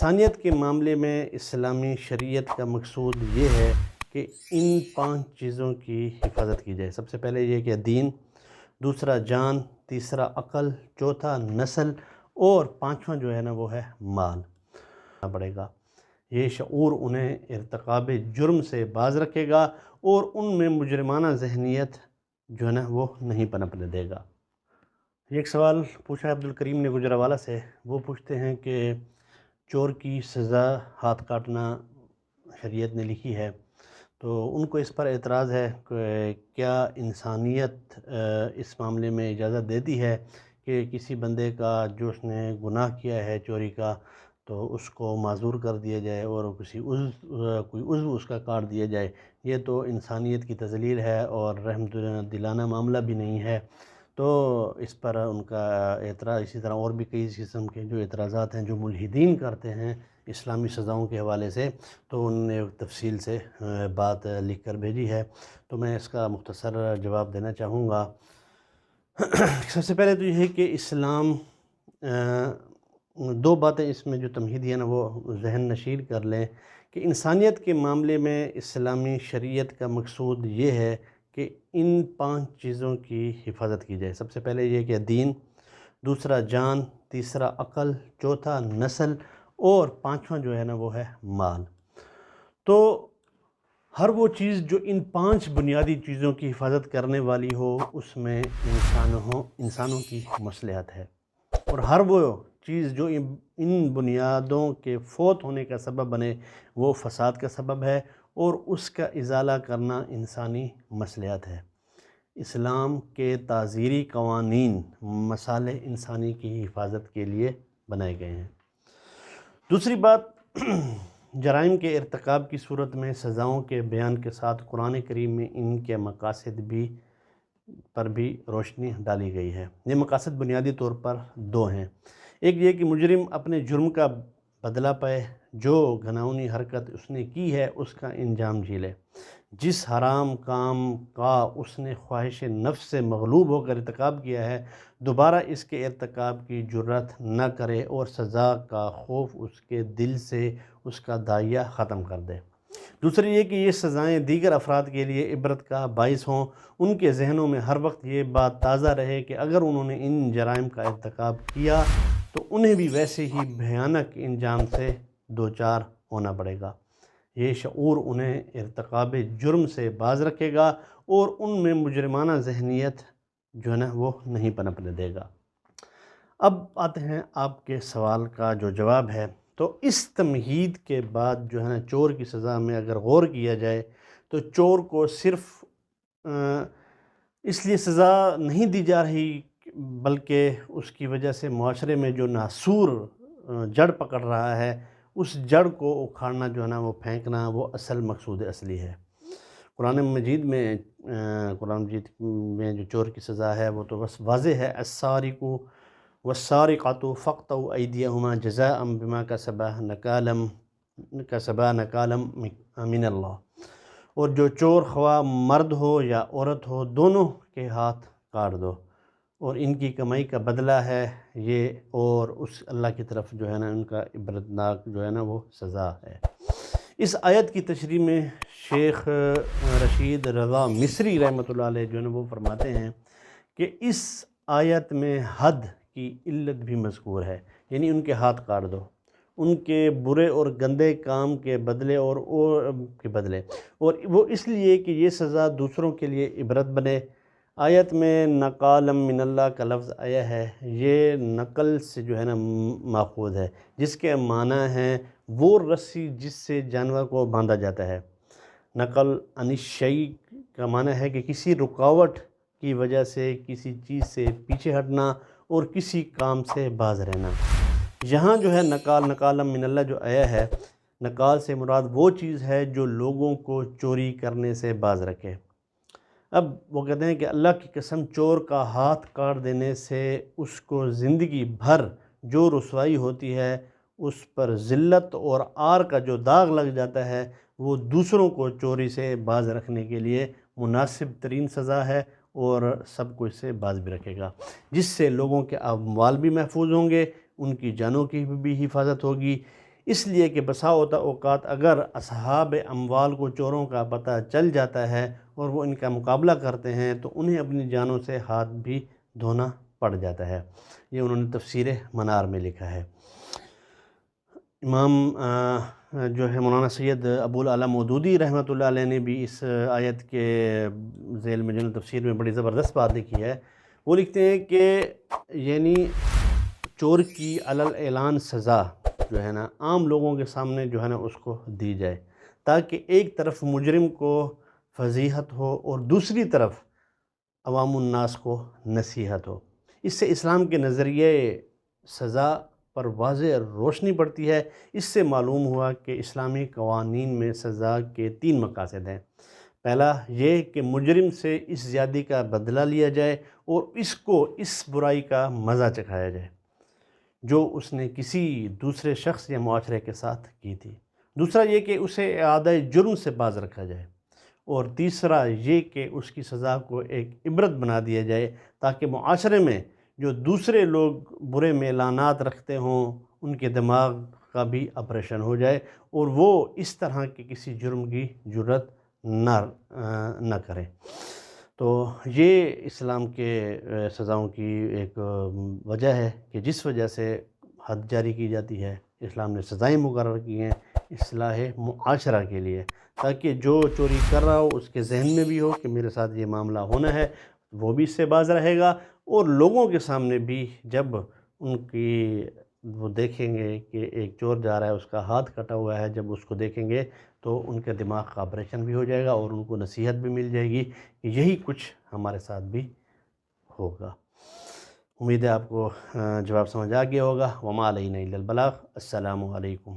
انسانیت کے معاملے میں اسلامی شریعت کا مقصود یہ ہے کہ ان 5 چیزوں کی حفاظت کی جائے۔ سب سے پہلے یہ کہ دین، دوسرا جان، تیسرا عقل، چوتھا نسل اور 5واں جو ہے نا وہ ہے مال پڑے گا۔ یہ شعور انہیں ارتکاب جرم سے باز رکھے گا اور ان میں مجرمانہ ذہنیت جو ہے نا وہ نہیں پنپنے دے گا۔ ایک سوال پوچھا ہے عبدالکریم نے گجرانوالہ سے، وہ پوچھتے ہیں کہ چور کی سزا ہاتھ کاٹنا شریعت نے لکھی ہے، تو ان کو اس پر اعتراض ہے کہ کیا انسانیت اس معاملے میں اجازت دیتی ہے کہ کسی بندے کا جو اس نے گناہ کیا ہے چوری کا تو اس کو معذور کر دیا جائے اور کوئی عضو اس کا کاٹ دیا جائے؟ یہ تو انسانیت کی تذلیل ہے اور رحم دلانہ معاملہ بھی نہیں ہے۔ تو اس پر ان کا اعتراض، اسی طرح اور بھی کئی قسم کے جو اعتراضات ہیں جو ملحدین کرتے ہیں اسلامی سزاؤں کے حوالے سے، تو انہوں نے تفصیل سے بات لکھ کر بھیجی ہے، تو میں اس کا مختصر جواب دینا چاہوں گا۔ سب سے پہلے تو یہ ہے کہ اسلام 2 باتیں اس میں جو تمہیدی ہے نا وہ ذہن نشین کر لیں کہ انسانیت کے معاملے میں اسلامی شریعت کا مقصود یہ ہے کہ ان 5 چیزوں کی حفاظت کی جائے۔ سب سے پہلے یہ کہ دین، دوسرا جان، تیسرا عقل، چوتھا نسل اور 5واں جو ہے نا وہ ہے مال۔ تو ہر وہ چیز جو ان 5 بنیادی چیزوں کی حفاظت کرنے والی ہو اس میں انسانوں کی مصلحت ہے، اور ہر وہ چیز جو ان بنیادوں کے فوت ہونے کا سبب بنے وہ فساد کا سبب ہے اور اس کا ازالہ کرنا انسانی مصلحت ہے۔ اسلام کے تعزیری قوانین مصالح انسانی کی حفاظت کے لیے بنائے گئے ہیں۔ دوسری بات، جرائم کے ارتکاب کی صورت میں سزاؤں کے بیان کے ساتھ قرآن کریم میں ان کے مقاصد پر بھی روشنی ڈالی گئی ہے۔ یہ مقاصد بنیادی طور پر 2 ہیں۔ ایک یہ کہ مجرم اپنے جرم کا بدلہ پائے، جو گھناؤنی حرکت اس نے کی ہے اس کا انجام جھیلے، جس حرام کام کا اس نے خواہش نفس سے مغلوب ہو کر ارتکاب کیا ہے دوبارہ اس کے ارتکاب کی جرأت نہ کرے اور سزا کا خوف اس کے دل سے اس کا داعیہ ختم کر دے۔ دوسری یہ کہ یہ سزائیں دیگر افراد کے لیے عبرت کا باعث ہوں، ان کے ذہنوں میں ہر وقت یہ بات تازہ رہے کہ اگر انہوں نے ان جرائم کا ارتکاب کیا تو انہیں بھی ویسے ہی بھیانک انجام سے دوچار ہونا پڑے گا۔ یہ شعور انہیں ارتکاب جرم سے باز رکھے گا اور ان میں مجرمانہ ذہنیت جو ہے نا وہ نہیں پنپنے دے گا۔ اب آتے ہیں آپ کے سوال کا جو جواب ہے، تو اس تمہید کے بعد جو ہے نا چور کی سزا میں اگر غور کیا جائے تو چور کو صرف اس لیے سزا نہیں دی جا رہی بلکہ اس کی وجہ سے معاشرے میں جو ناسور جڑ پکڑ رہا ہے اس جڑ کو اکھاڑنا جو ہے نا وہ پھینکنا وہ اصل مقصود اصلی ہے۔ قرآن مجید میں جو چور کی سزا ہے وہ تو بس واضح ہے، السارق والسارقۃ فاقطعوا ایدیہما جزاء بما کسبا نکالا من اللہ، اور جو چور خواہ مرد ہو یا عورت ہو دونوں کے ہاتھ کاٹ دو اور ان کی کمائی کا بدلہ ہے یہ، اور اس اللہ کی طرف جو ہے نا ان کا عبرتناک جو ہے نا وہ سزا ہے۔ اس آیت کی تشریح میں شیخ رشید رضا مصری رحمۃ اللہ علیہ جو ہے نا وہ فرماتے ہیں کہ اس آیت میں حد کی علت بھی مذکور ہے، یعنی ان کے ہاتھ کاٹ دو، ان کے برے اور گندے کام کے بدلے اور وہ اس لیے کہ یہ سزا دوسروں کے لیے عبرت بنے۔ آیت میں نقالم من اللہ کا لفظ آیا ہے، یہ نقل سے جو ہے نا ماخوذ ہے، جس کے معنی ہیں وہ رسی جس سے جانور کو باندھا جاتا ہے۔ نقل عن الشیء کا معنی ہے کہ کسی رکاوٹ کی وجہ سے کسی چیز سے پیچھے ہٹنا اور کسی کام سے باز رہنا۔ یہاں جو ہے نقالم من اللہ جو آیا ہے، نقال سے مراد وہ چیز ہے جو لوگوں کو چوری کرنے سے باز رکھے۔ اب وہ کہتے ہیں کہ اللہ کی قسم چور کا ہاتھ کاٹ دینے سے اس کو زندگی بھر جو رسوائی ہوتی ہے، اس پر ذلت اور عار کا جو داغ لگ جاتا ہے، وہ دوسروں کو چوری سے باز رکھنے کے لیے مناسب ترین سزا ہے اور سب کو اس سے باز بھی رکھے گا، جس سے لوگوں کے اموال بھی محفوظ ہوں گے، ان کی جانوں کی بھی حفاظت ہوگی۔ اس لیے کہ بسا اوقات اگر اصحاب اموال کو چوروں کا پتہ چل جاتا ہے اور وہ ان کا مقابلہ کرتے ہیں تو انہیں اپنی جانوں سے ہاتھ بھی دھونا پڑ جاتا ہے۔ یہ انہوں نے تفسیر منار میں لکھا ہے۔ امام جو ہے مولانا سید ابو الاعلیٰ مودودی رحمۃ اللہ علیہ نے بھی اس آیت کے ذیل میں جو ہے تفسیر میں بڑی زبردست بات لکھی ہے۔ وہ لکھتے ہیں کہ یعنی چور کی علی الاعلان سزا جو ہے نا عام لوگوں کے سامنے جو ہے نا اس کو دی جائے، تاکہ ایک طرف مجرم کو فضیحت ہو اور دوسری طرف عوام الناس کو نصیحت ہو۔ اس سے اسلام کے نظریے سزا پر واضح روشنی پڑتی ہے۔ اس سے معلوم ہوا کہ اسلامی قوانین میں سزا کے 3 مقاصد ہیں۔ پہلا یہ کہ مجرم سے اس زیادتی کا بدلہ لیا جائے اور اس کو اس برائی کا مزہ چکھایا جائے جو اس نے کسی دوسرے شخص یا معاشرے کے ساتھ کی تھی۔ دوسرا یہ کہ اسے اعادہ جرم سے باز رکھا جائے، اور تیسرا یہ کہ اس کی سزا کو ایک عبرت بنا دیا جائے تاکہ معاشرے میں جو دوسرے لوگ برے میلانات رکھتے ہوں ان کے دماغ کا بھی آپریشن ہو جائے اور وہ اس طرح کے کسی جرم کی جرات نہ کریں۔ تو یہ اسلام کے سزاؤں کی ایک وجہ ہے کہ جس وجہ سے حد جاری کی جاتی ہے۔ اسلام نے سزائیں مقرر کی ہیں اصلاح معاشرہ کے لیے، تاکہ جو چوری کر رہا ہو اس کے ذہن میں بھی ہو کہ میرے ساتھ یہ معاملہ ہونا ہے، وہ بھی اس سے باز رہے گا، اور لوگوں کے سامنے بھی جب ان کی وہ دیکھیں گے کہ ایک چور جا رہا ہے اس کا ہاتھ کٹا ہوا ہے، جب اس کو دیکھیں گے تو ان کے دماغ کا آپریشن بھی ہو جائے گا اور ان کو نصیحت بھی مل جائے گی کہ یہی کچھ ہمارے ساتھ بھی ہوگا۔ امید ہے آپ کو جواب سمجھ آ گیا ہوگا۔ وما علینا الا البلاغ۔ السلام علیکم۔